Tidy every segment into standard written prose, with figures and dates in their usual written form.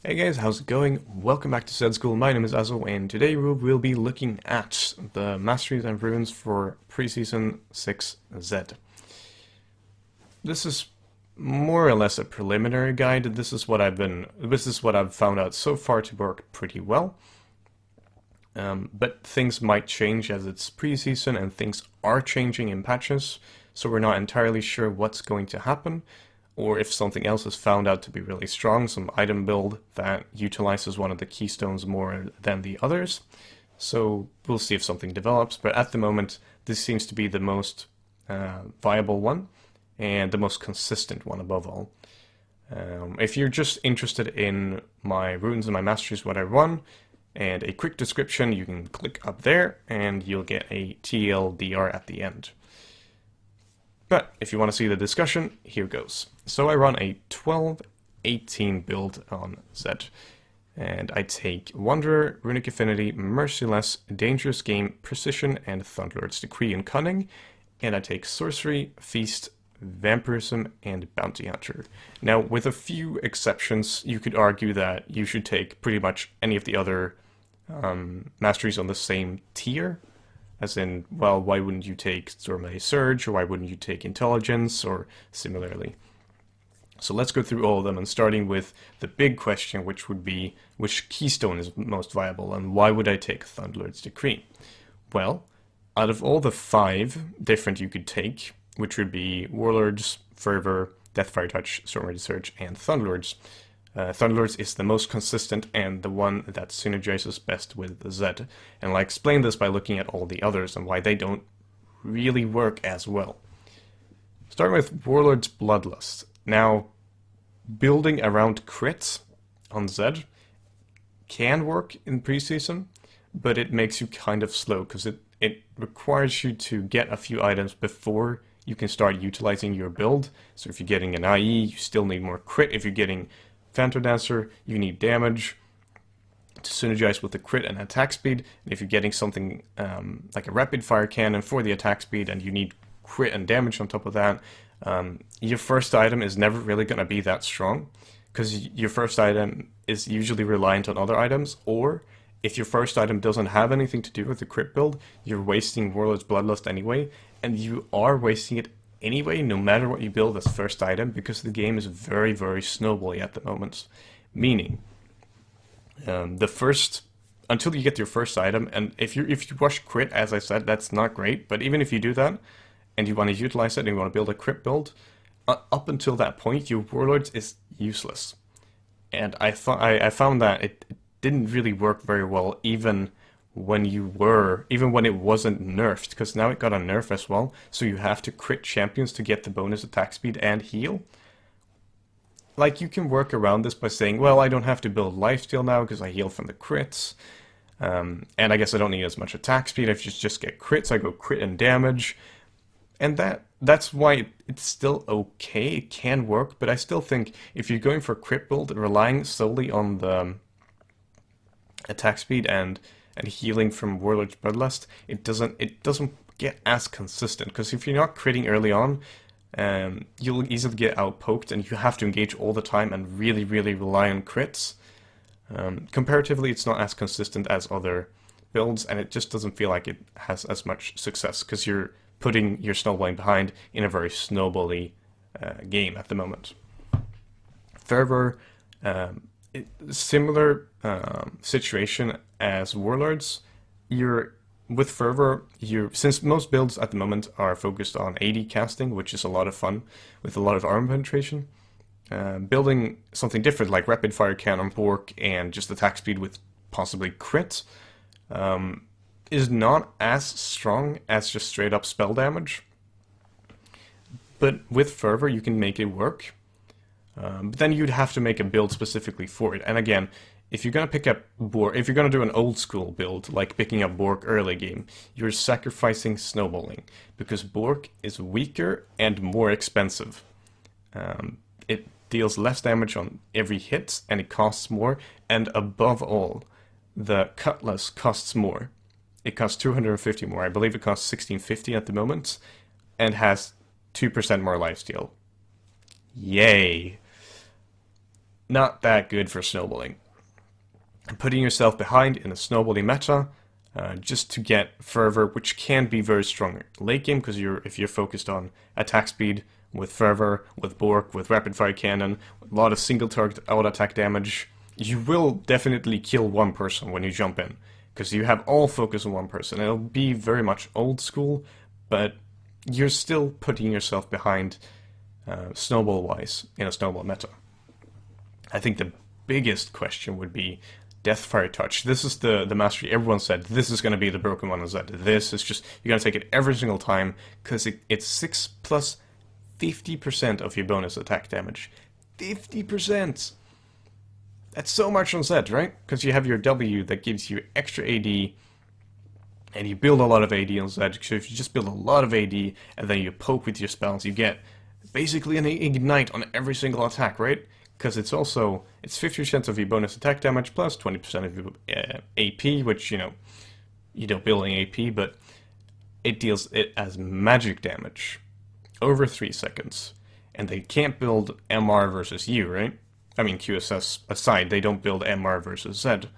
Hey guys, how's it going? Welcome back to Zed School. My name is Azoh, and today we'll be looking at the Masteries and Runes for preseason 6Z. This is more or less a preliminary guide. This is what I've found out so far to work pretty well. But things might change as it's preseason, and things are changing in patches, so we're not entirely sure what's going to happen, or if something else is found out to be really strong, some item build that utilizes one of the keystones more than the others. So we'll see if something develops, but at the moment this seems to be the most viable one, and the most consistent one above all. If you're just interested in my runes and my masteries, what I run, and a quick description, you can click up there and you'll get a TLDR at the end. But if you want to see the discussion, here goes. So I run a 12-18 build on Zed, and I take Wanderer, Runic Affinity, Merciless, Dangerous Game, Precision, and Thunderlord's Decree and Cunning, and I take Sorcery, Feast, Vampirism, and Bounty Hunter. Now, with a few exceptions, you could argue that you should take pretty much any of the other masteries on the same tier. As in, well, why wouldn't you take Stormay Surge, or why wouldn't you take Intelligence, or similarly? So let's go through all of them, and starting with the big question, which would be, which Keystone is most viable, and why would I take Thunderlord's Decree? Well, out of all the 5 different you could take, which would be Warlords, Fervor, Deathfire Touch, Stormray Surge, and Thunderlords, Thunderlords is the most consistent and the one that synergizes best with Zed, and I'll explain this by looking at all the others and why they don't really work as well. Starting with Warlord's Bloodlust. Now, building around crits on Zed can work in preseason, but it makes you kind of slow, because it requires you to get a few items before you can start utilizing your build. So if you're getting an IE, you still need more crit. If you're getting Phantom Dancer, you need damage to synergize with the crit and attack speed. And if you're getting something like a rapid fire cannon for the attack speed, and you need crit and damage on top of that, your first item is never really going to be that strong, because your first item is usually reliant on other items, or if your first item doesn't have anything to do with the crit build, you're wasting Warlord's Bloodlust anyway, and you are wasting it anyway, no matter what you build as first item, because the game is very, very snowbally at the moment. Meaning, until you get your first item, and if you rush crit, as I said, that's not great. But even if you do that, and you want to utilize it, and you want to build a crit build, up until that point, your Warlords is useless. And I found that it didn't really work very well, even when it wasn't nerfed, because now it got a nerf as well, so you have to crit champions to get the bonus attack speed and heal. Like, you can work around this by saying, well, I don't have to build lifesteal now because I heal from the crits, and I guess I don't need as much attack speed. If you just get crits, I go crit and damage, and that's why it's still okay. It can work, but I still think if you're going for a crit build, relying solely on the attack speed and healing from Warlord's Bloodlust, it doesn't get as consistent, because if you're not critting early on, you'll easily get outpoked, and you have to engage all the time and really, really rely on crits. Comparatively, it's not as consistent as other builds, and it just doesn't feel like it has as much success, because you're putting your snowballing behind in a very snowbally game at the moment. Fervor, similar situation as Warlords. With Fervor, since most builds at the moment are focused on AD casting, which is a lot of fun with a lot of armor penetration, building something different like Rapid Fire Cannon, Bork, and just attack speed with possibly crit is not as strong as just straight up spell damage. But with Fervor, you can make it work. But then you'd have to make a build specifically for it. And again, if you're going to pick up Bork, if you're going to do an old school build, like picking up Bork early game, you're sacrificing snowballing, because Bork is weaker and more expensive. It deals less damage on every hit, and it costs more, and above all, the Cutlass costs more. It costs 250 more. I believe it costs 1650 at the moment, and has 2% more lifesteal. Yay! not that good for snowballing. And putting yourself behind in a snowballing meta, just to get Fervor, which can be very strong late game, because if you're focused on attack speed with Fervor, with Bork, with Rapid Fire Cannon, a lot of single target auto attack damage, you will definitely kill one person when you jump in, because you have all focus on one person. It'll be very much old school, but you're still putting yourself behind snowball-wise in a snowball meta. I think the biggest question would be Deathfire Touch. This is the mastery everyone said, this is going to be the broken one on Zed. This is just, you're going to take it every single time, because it's 6 plus 50% of your bonus attack damage. 50%! That's so much on Zed, right? Because you have your W that gives you extra AD, and you build a lot of AD on Zed. So if you just build a lot of AD, and then you poke with your spells, you get basically an Ignite on every single attack, right? Because it's 50% of your bonus attack damage plus 20% of your AP, which, you don't build any AP, but it deals it as magic damage over 3 seconds. And they can't build MR versus you, right? I mean, QSS aside, they don't build MR versus Zed.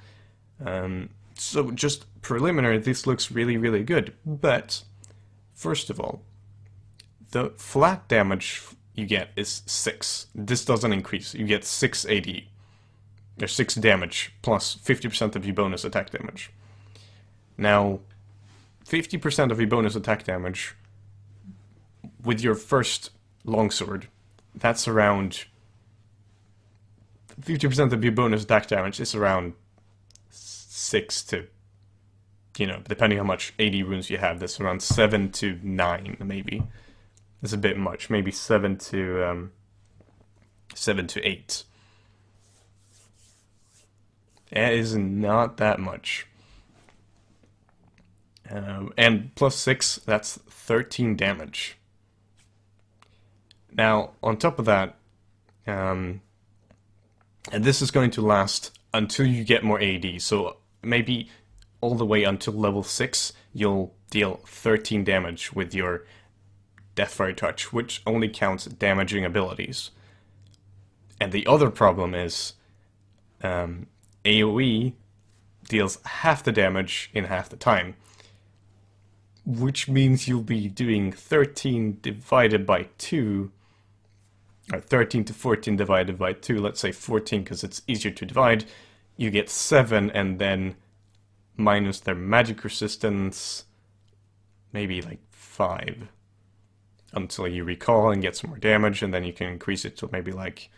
So just preliminary, this looks really, really good. But, first of all, the flat damage you get is 6. This doesn't increase. You get 6 AD. There's 6 damage, plus 50% of your bonus attack damage. Now, 50% of your bonus attack damage with your first longsword, that's around 50% of your bonus attack damage is around 6 to, depending how much AD runes you have, that's around 7 to 9, maybe. It's a bit much, maybe 7 to 8. That is not that much. And plus 6, that's 13 damage. Now, on top of that, and this is going to last until you get more AD, so maybe all the way until level 6, you'll deal 13 damage with your Deathfire Touch, which only counts damaging abilities. And the other problem is AoE deals half the damage in half the time, which means you'll be doing 13 divided by 2, or 13 to 14 divided by 2, let's say 14 because it's easier to divide, you get 7, and then minus their magic resistance, maybe like 5. Until you recall and get some more damage, and then you can increase it to maybe like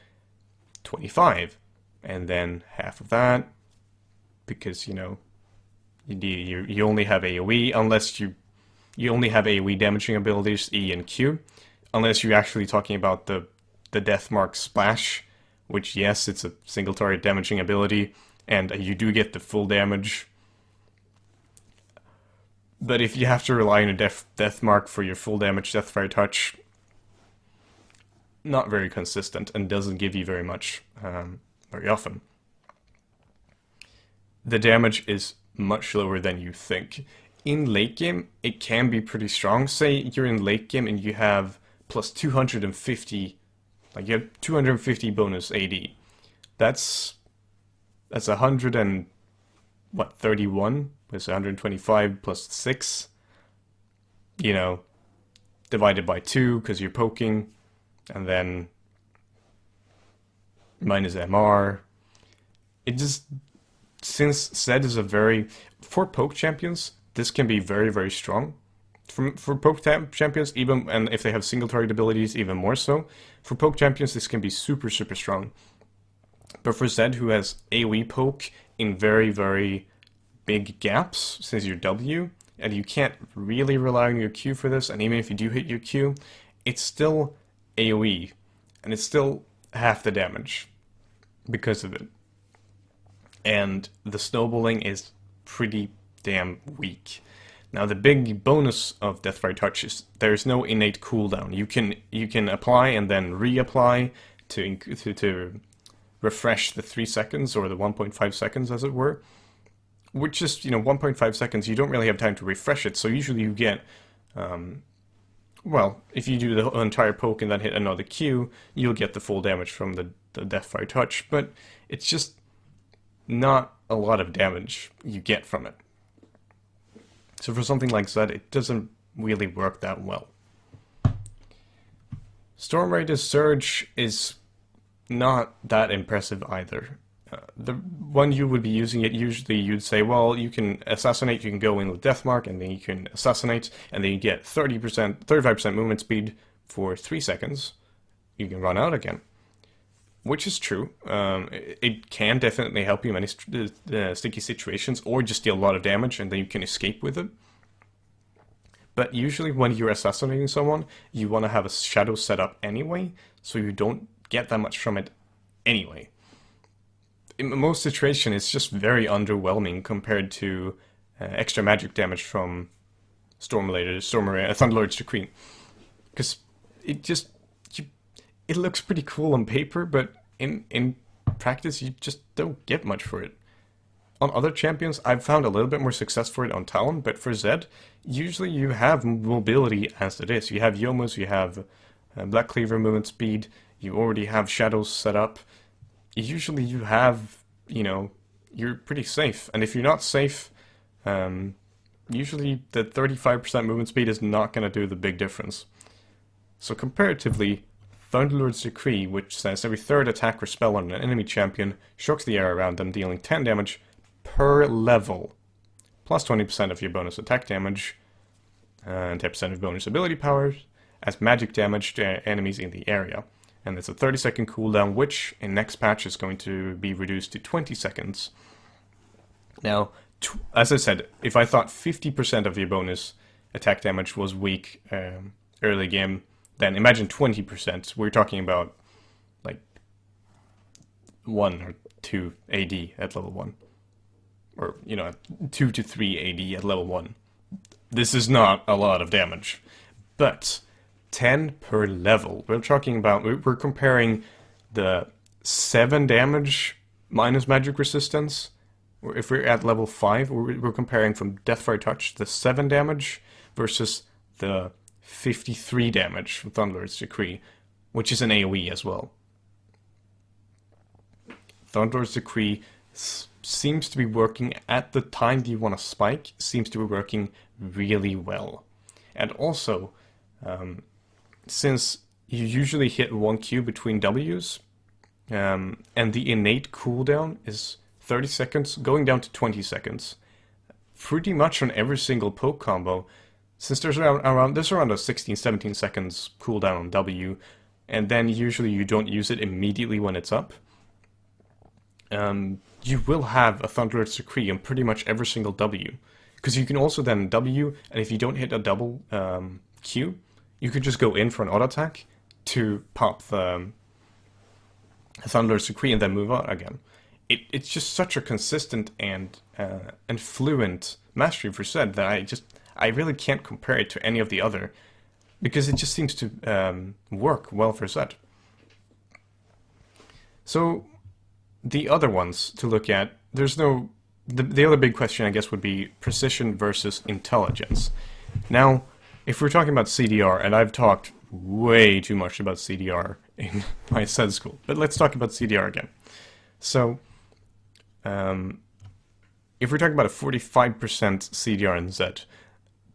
25, and then half of that, because you only have AoE, unless you only have AoE damaging abilities, E and Q, unless you're actually talking about the Deathmark Splash, which yes, it's a single target damaging ability, and you do get the full damage. But if you have to rely on a Deathmark for your full damage Deathfire Touch, not very consistent, and doesn't give you very much, very often. The damage is much lower than you think. In late game, it can be pretty strong. Say you're in late game and you have plus 250, like you have 250 bonus AD. That's 131. It's 125 plus 6, divided by 2 because you're poking, and then minus MR. It just, since Zed is for poke champions, this can be very, very strong. For poke champions, even, and if they have single target abilities, even more so. For poke champions, this can be super, super strong. But for Zed, who has AoE poke in very, very big gaps, since you're W, and you can't really rely on your Q for this, and even if you do hit your Q, it's still AoE, and it's still half the damage because of it. And the snowballing is pretty damn weak. Now the big bonus of Deathfire Touch is there's no innate cooldown. You can apply and then reapply to refresh the 3 seconds, or the 1.5 seconds as it were. Which is, 1.5 seconds, you don't really have time to refresh it, so usually you get, if you do the entire poke and then hit another Q, you'll get the full damage from the the Deathfire Touch, but it's just not a lot of damage you get from it. So for something like Zed, it doesn't really work that well. Storm Raider's Surge is not that impressive either. The one you would be using it, usually you'd say, well, you can assassinate, you can go in with Deathmark, and then you can assassinate, and then you get 35% movement speed for 3 seconds. You can run out again. Which is true. It can definitely help you in many sticky situations, or just deal a lot of damage, and then you can escape with it. But usually when you're assassinating someone, you want to have a shadow set up anyway, so you don't get that much from it anyway. In most situations, it's just very underwhelming compared to extra magic damage from Thunderlord's Decree. Because it looks pretty cool on paper, but in practice, you just don't get much for it. On other champions, I've found a little bit more success for it on Talon, but for Zed, usually you have mobility as it is. You have Yomus, you have Black Cleaver movement speed, you already have shadows set up. Usually you have, you're pretty safe. And if you're not safe, usually the 35% movement speed is not going to do the big difference. So comparatively, Thunderlord's Decree, which says every third attack or spell on an enemy champion shocks the air around them, dealing 10 damage per level, plus 20% of your bonus attack damage, and 10% of bonus ability powers, as magic damage to enemies in the area. And it's a 30-second cooldown, which in next patch is going to be reduced to 20 seconds. Now, as I said, if I thought 50% of your bonus attack damage was weak early game, then imagine 20%. We're talking about like 1 or 2 AD at level 1. Or, 2 to 3 AD at level 1. This is not a lot of damage. But 10 per level. We're talking about, we're comparing the 7 damage minus magic resistance. Or if we're at level 5, we're comparing from Deathfire Touch, the 7 damage versus the 53 damage from Thunderlord's Decree, which is an AoE as well. Thunderlord's Decree seems to be working at the time that you want to spike, seems to be working really well. And also, since you usually hit 1 Q between Ws, and the innate cooldown is 30 seconds, going down to 20 seconds, pretty much on every single poke combo, since there's around a 16-17 seconds cooldown on W, and then usually you don't use it immediately when it's up, you will have a Thunderlord's Decree on pretty much every single W. Because you can also then W, and if you don't hit a double Q, you could just go in for an auto attack to pop the Thunderlord's Decree and then move on again. It's just such a consistent and fluent mastery for Zed that I really can't compare it to any of the other, because it just seems to work well for Zed. So the other ones to look at, there's no... The other big question, I guess, would be precision versus intelligence. Now, if we're talking about CDR, and I've talked way too much about CDR in my Zed school, but let's talk about CDR again. So, if we're talking about a 45% CDR in Zed,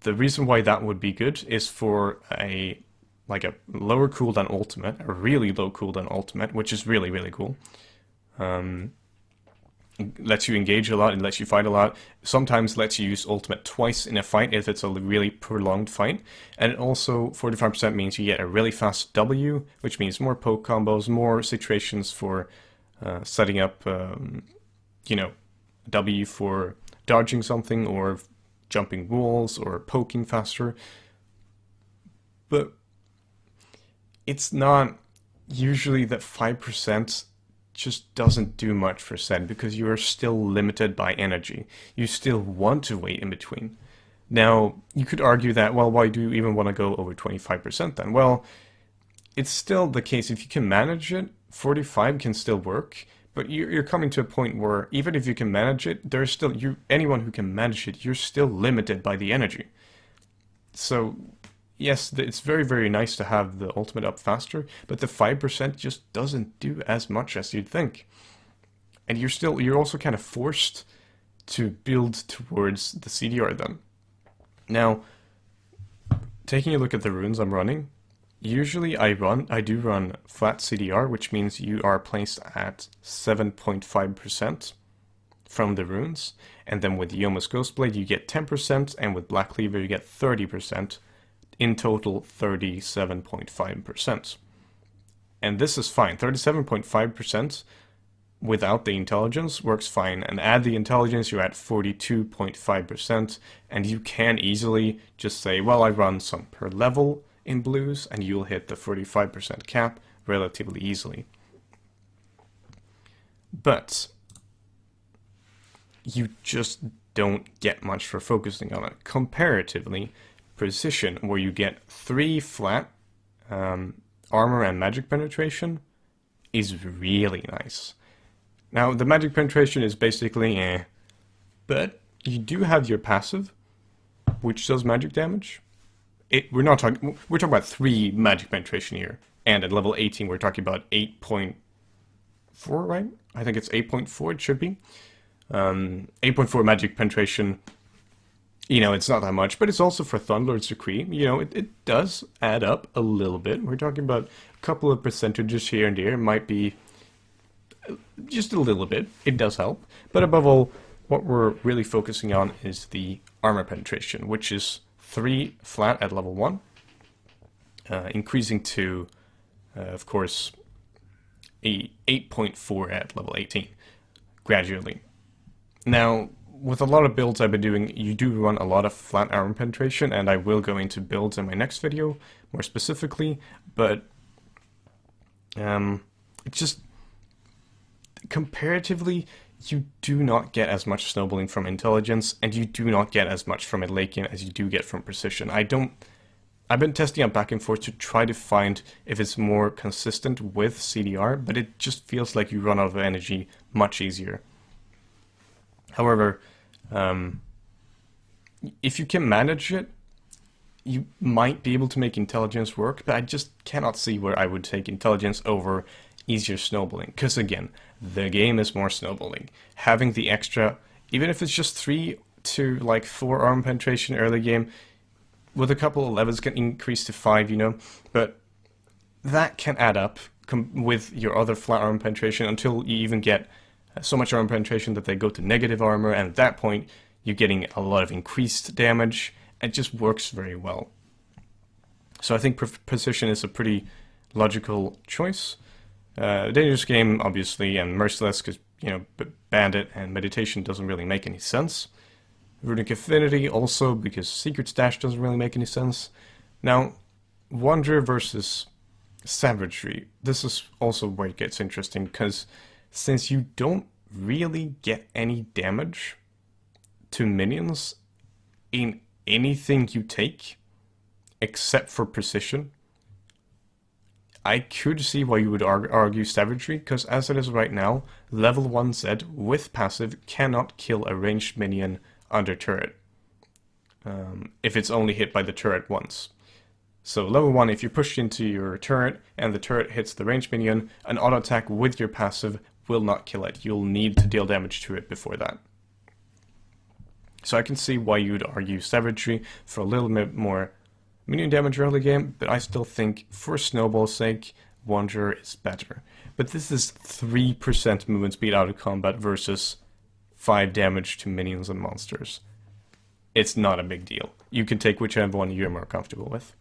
the reason why that would be good is for a lower cooldown ultimate, a really low cooldown ultimate, which is really, really cool. Lets you engage a lot, and lets you fight a lot. Sometimes lets you use ultimate twice in a fight if it's a really prolonged fight. And it also, 45% means you get a really fast W, which means more poke combos, more situations for setting up, W for dodging something, or jumping walls, or poking faster. But it's not usually that 5% just doesn't do much for Zed, because you are still limited by energy. You still want to wait in between. Now, you could argue that, well, why do you even want to go over 25% then? Well, it's still the case. If you can manage it, 45 can still work, but you're coming to a point where even if you can manage it, there's still, anyone who can manage it, you're still limited by the energy. So yes, it's very, very nice to have the ultimate up faster, but the 5% just doesn't do as much as you'd think. And you're also kind of forced to build towards the CDR then. Now, taking a look at the runes I'm running, usually I do run flat CDR, which means you are placed at 7.5% from the runes, and then with Yoma's Ghostblade you get 10%, and with Black Cleaver you get 30%, in total 37.5%. And this is fine, 37.5% without the intelligence works fine, and add the intelligence, you're at 42.5%, and you can easily just say, well, I run some per level in blues, and you'll hit the 45% cap relatively easily. But you just don't get much for focusing on it. Comparatively, Precision, where you get 3 flat armor and magic penetration, is really nice. Now, the magic penetration is basically but you do have your passive, which does magic damage. We're talking about 3 magic penetration here, and at level 18 we're talking about 8.4, right? I think it's 8.4, it should be. 8.4 magic penetration, it's not that much, but it's also for Thunderlord's Decree. It does add up a little bit. We're talking about a couple of percentages here and there. It might be just a little bit. It does help. But above all, what we're really focusing on is the armor penetration, which is 3 flat at level 1, increasing to, of course, 8.4 at level 18, gradually. Now, with a lot of builds I've been doing, you do run a lot of flat armor penetration, and I will go into builds in my next video, more specifically, but just comparatively, you do not get as much snowballing from intelligence, and you do not get as much from Elakian as you do get from precision. I've been testing out back and forth to try to find if it's more consistent with CDR, but it just feels like you run out of energy much easier. However, if you can manage it, you might be able to make intelligence work, but I just cannot see where I would take intelligence over easier snowballing, because again, the game is more snowballing. Having the extra, even if it's just 3 to 4 armor penetration early game, with a couple of levels can increase to 5, but that can add up with your other flat armor penetration until you even get so much armor penetration that they go to negative armor, and at that point you're getting a lot of increased damage. It just works very well. So I think precision is a pretty logical choice. Dangerous game, obviously, and merciless, because, bandit and meditation doesn't really make any sense. Runic Affinity also, because Secret Stash doesn't really make any sense. Now, Wonder versus Savagery. This is also where it gets interesting, because since you don't really get any damage to minions in anything you take, except for precision, I could see why you would argue Savagery, because as it is right now, level 1 Zed with passive cannot kill a ranged minion under turret, if it's only hit by the turret once. So level 1, if you push into your turret and the turret hits the ranged minion, an auto attack with your passive will not kill it. You'll need to deal damage to it before that. So I can see why you'd argue Savagery for a little bit more minion damage early game, but I still think for Snowball's sake, Wanderer is better. But this is 3% movement speed out of combat versus 5 damage to minions and monsters. It's not a big deal. You can take whichever one you're more comfortable with.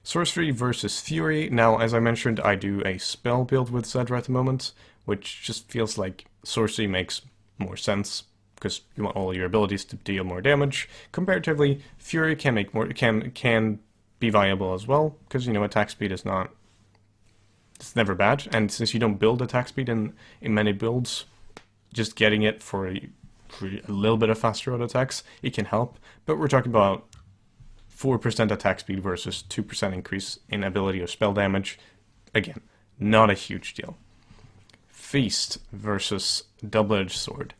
Sorcery versus Fury. Now, as I mentioned, I do a spell build with Zedra at the moment, which just feels like Sorcery makes more sense, because you want all your abilities to deal more damage. Comparatively, Fury can make more, can be viable as well, because attack speed is not, it's never bad, and since you don't build attack speed in many builds, just getting it for a little bit of faster auto attacks, it can help. But we're talking about 4% attack speed versus 2% increase in ability or spell damage. Again, not a huge deal. Feast versus Double-Edged Sword.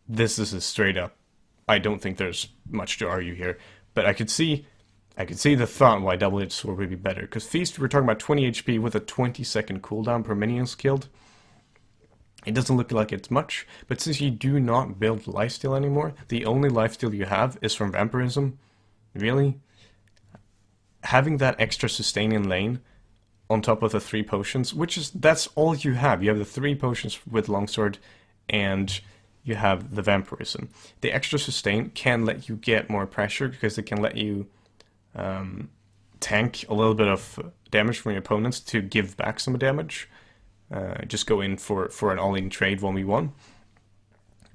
This is a straight up, I don't think there's much to argue here, but I could see I could see the thought why double-edged sword would be better, because Feast, we're talking about 20 HP with a 20-second cooldown per minions killed. It doesn't look like it's much, but since you do not build lifesteal anymore, the only lifesteal you have is from Vampirism. Really? Having that extra sustain in lane, on top of the 3 potions, that's all you have. You have the 3 potions with longsword, and you have the Vampirism. The extra sustain can let you get more pressure, because it can let you tank a little bit of damage from your opponents to give back some damage. Just go in for an all-in trade 1v1.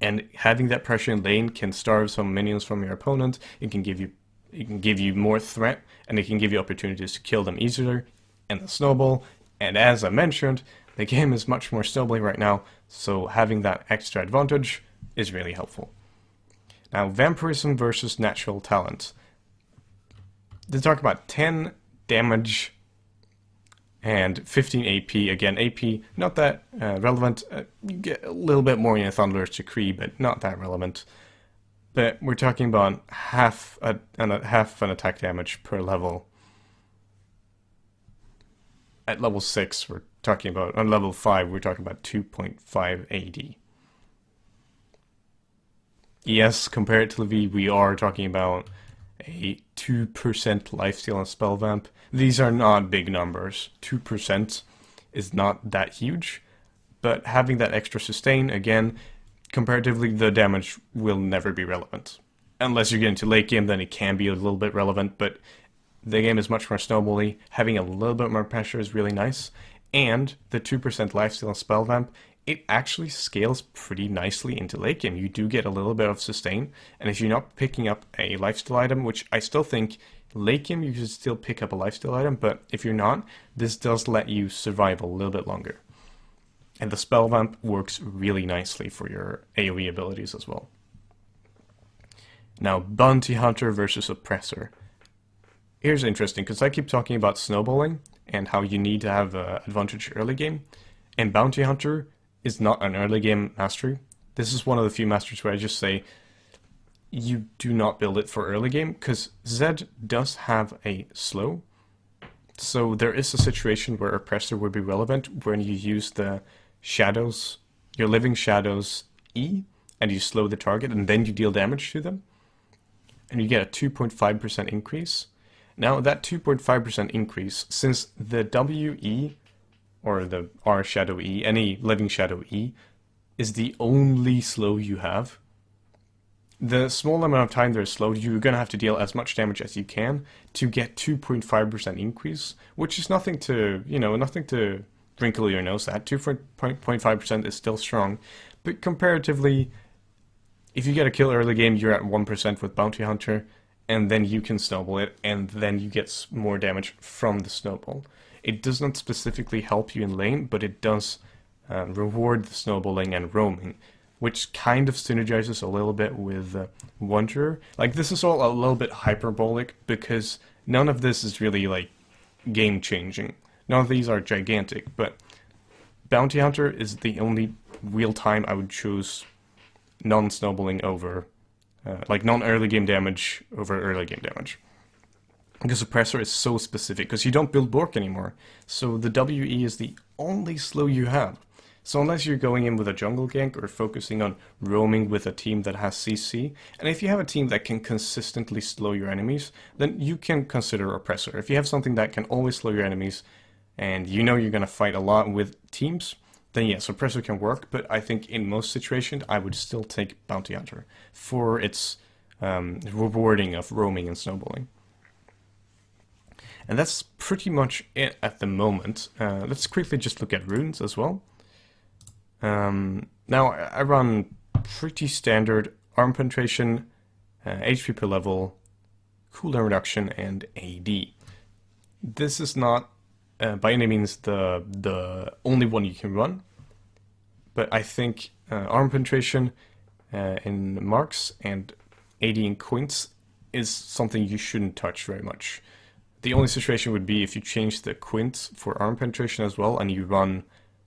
And having that pressure in lane can starve some minions from your opponent. It can give you more threat, and it can give you opportunities to kill them easier and the snowball. And as I mentioned, the game is much more snowbally right now, so having that extra advantage is really helpful. Now, Vampirism versus Natural Talent. They talk about 10 damage and 15 AP. Again, AP, not that relevant. You get a little bit more in a Thunderous Decree, but not that relevant. But we're talking about half an attack damage per level. At level 6, we're talking about, on level 5, we're talking about 2.5 AD. Yes, compared to V, we are talking about a 2% lifesteal on spell vamp. These are not big numbers. 2% is not that huge, but having that extra sustain, again, comparatively, the damage will never be relevant. Unless you get into late game, then it can be a little bit relevant, but the game is much more snowbally. Having a little bit more pressure is really nice, and the 2% lifesteal on spell vamp, it actually scales pretty nicely into late game. You do get a little bit of sustain, and if you're not picking up a lifesteal item, which I still think late game you should still pick up a lifesteal item, but if you're not, this does let you survive a little bit longer. And the spell vamp works really nicely for your AoE abilities as well. Now, Bounty Hunter versus Oppressor. Here's interesting, because I keep talking about snowballing and how you need to have an advantage early game, and Bounty Hunter is not an early game mastery. This is one of the few masteries where I just say you do not build it for early game, because Zed does have a slow. So there is a situation where Oppressor would be relevant when you use the shadows, your living shadows E, and you slow the target, and then you deal damage to them. And you get a 2.5% increase. Now that 2.5% increase, since the WE, or the R shadow E, any living shadow E, is the only slow you have, the small amount of time they're slowed, you're going to have to deal as much damage as you can to get 2.5% increase, which is nothing to, nothing to wrinkle your nose at. 2.5% is still strong, but comparatively, if you get a kill early game, you're at 1% with Bounty Hunter, and then you can snowball it, and then you get more damage from the snowball. It does not specifically help you in lane, but it does reward the snowballing and roaming, which kind of synergizes a little bit with Wanderer. Like, this is all a little bit hyperbolic, because none of this is really, like, game-changing. None of these are gigantic, but Bounty Hunter is the only real time I would choose non-snowballing over, like non-early game damage over early game damage. Because Oppressor is so specific, because you don't build Bork anymore, so the WE is the only slow you have. So unless you're going in with a jungle gank or focusing on roaming with a team that has CC, and if you have a team that can consistently slow your enemies, then you can consider Oppressor. If you have something that can always slow your enemies, and you know you're going to fight a lot with teams, then yes, Oppressor can work, but I think in most situations I would still take Bounty Hunter for its rewarding of roaming and snowballing. And that's pretty much it at the moment. Let's quickly just look at runes as well. Now, I run pretty standard arm penetration, HP per level, cooldown reduction, and AD. This is not by any means the only one you can run, but I think arm penetration in marks and AD in quints is something you shouldn't touch very much. The only situation would be if you change the quints for arm penetration as well, and you run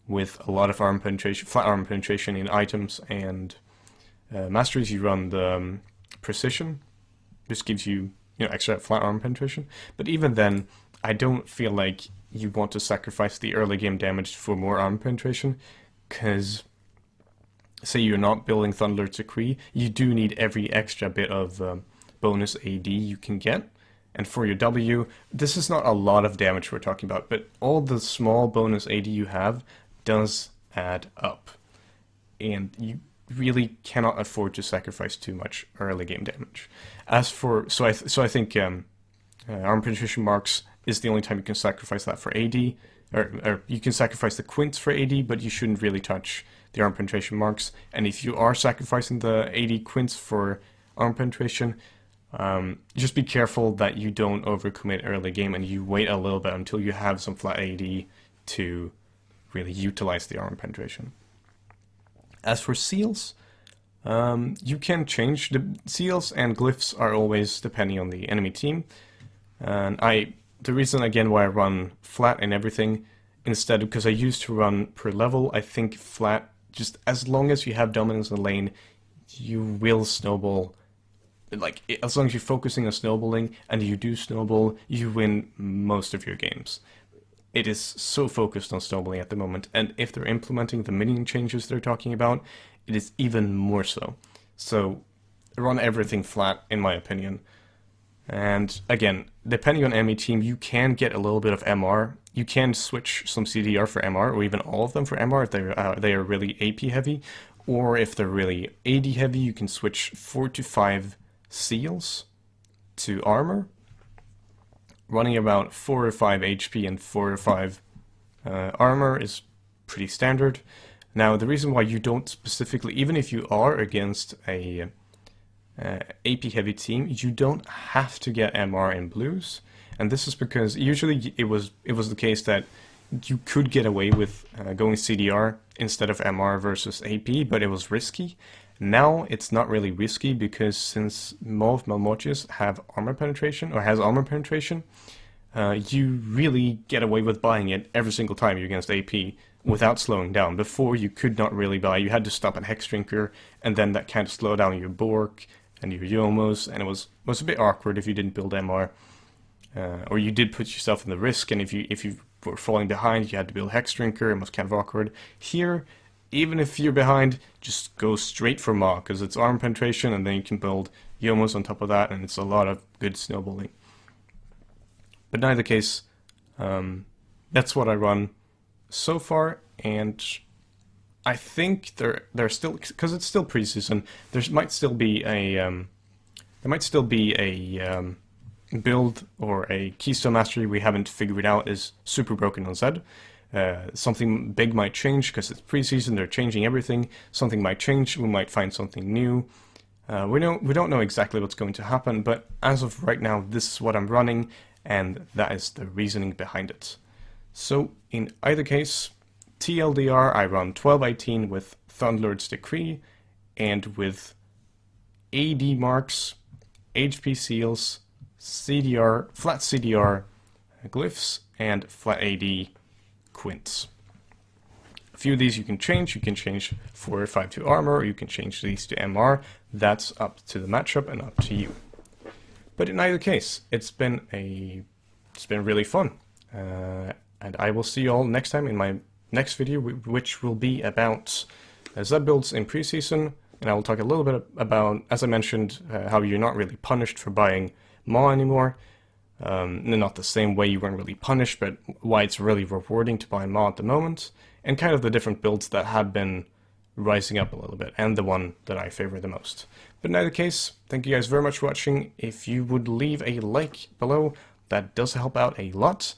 with a lot of arm penetration, flat arm penetration in items and masteries. You run the precision. This gives you, extra flat armor penetration. But even then, I don't feel like you want to sacrifice the early game damage for more armor penetration, because say you're not building Thunderlord's Decree, you do need every extra bit of bonus AD you can get. And for your W, this is not a lot of damage we're talking about, but all the small bonus AD you have does add up. And you really cannot afford to sacrifice too much early game damage. As for, so I think armor penetration marks is the only time you can sacrifice that for AD, or you can sacrifice the quints for AD, but you shouldn't really touch the armor penetration marks. And if you are sacrificing the AD quints for armor penetration, just be careful that you don't overcommit early game and you wait a little bit until you have some flat AD to really utilize the armor penetration. As for seals, you can change. The seals and glyphs are always depending on the enemy team. And the reason again why I run flat and everything instead, because I used to run per level, I think flat, just as long as you have dominance in the lane, you will snowball. Like, as long as you're focusing on snowballing and you do snowball, you win most of your games. It is so focused on snowballing at the moment, and if they're implementing the minion changes they're talking about, it is even more so. So, run everything flat, in my opinion. And again, depending on enemy team, you can get a little bit of MR. You can switch some CDR for MR, or even all of them for MR if they are really AP heavy. Or if they're really AD heavy, you can switch 4 to 5 seals to armor, running about 4 or 5 HP and 4 or 5 armor is pretty standard. Now, the reason why you don't specifically, even if you are against a AP heavy team, you don't have to get MR in blues, and this is because usually it was the case that you could get away with going CDR instead of MR versus AP, but it was risky. Now it's not really risky, because since most Malmoches have armor penetration, or has armor penetration, you really get away with buying it every single time you're against AP without slowing down. Before, you could not really buy, you had to stop at Hex Drinker, and then that kind of slowed down your Bork and your Yomos, and it was a bit awkward if you didn't build MR. Or you did put yourself in the risk, and if you were falling behind, you had to build Hex Drinker, it was kind of awkward. Here, even if you're behind, just go straight for Maw, because it's armor penetration, and then you can build Yomos on top of that, and it's a lot of good snowballing. But in either case, that's what I run so far, and I think they're still, because it's still preseason, there might still be a build or a Keystone Mastery we haven't figured out is super broken on Zed. Something big might change because it's preseason, they're changing everything. Something might change, we might find something new. We don't know exactly what's going to happen, but as of right now, this is what I'm running, and that is the reasoning behind it. So, in either case, TLDR, I run 12-18 with Thunderlord's Decree, and with AD marks, HP seals, CDR, flat CDR glyphs, and flat AD quints. A few of these you can change. You can change 4 or 5 to armor, or you can change these to MR. That's up to the matchup and up to you. But in either case, it's been really fun. And I will see you all next time in my next video, which will be about Zed builds in preseason. And I will talk a little bit about, as I mentioned, how you're not really punished for buying Maw anymore. Not the same way you weren't really punished, but why it's really rewarding to buy Maw at the moment, and kind of the different builds that have been rising up a little bit, and the one that I favor the most. But in either case, thank you guys very much for watching. If you would leave a like below, that does help out a lot.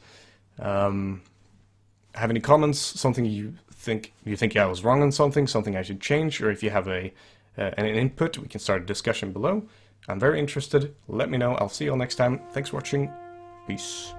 Have any comments, something you think I was wrong on something I should change, or if you have an input, we can start a discussion below. I'm very interested. Let me know. I'll see you all next time. Thanks for watching. Peace.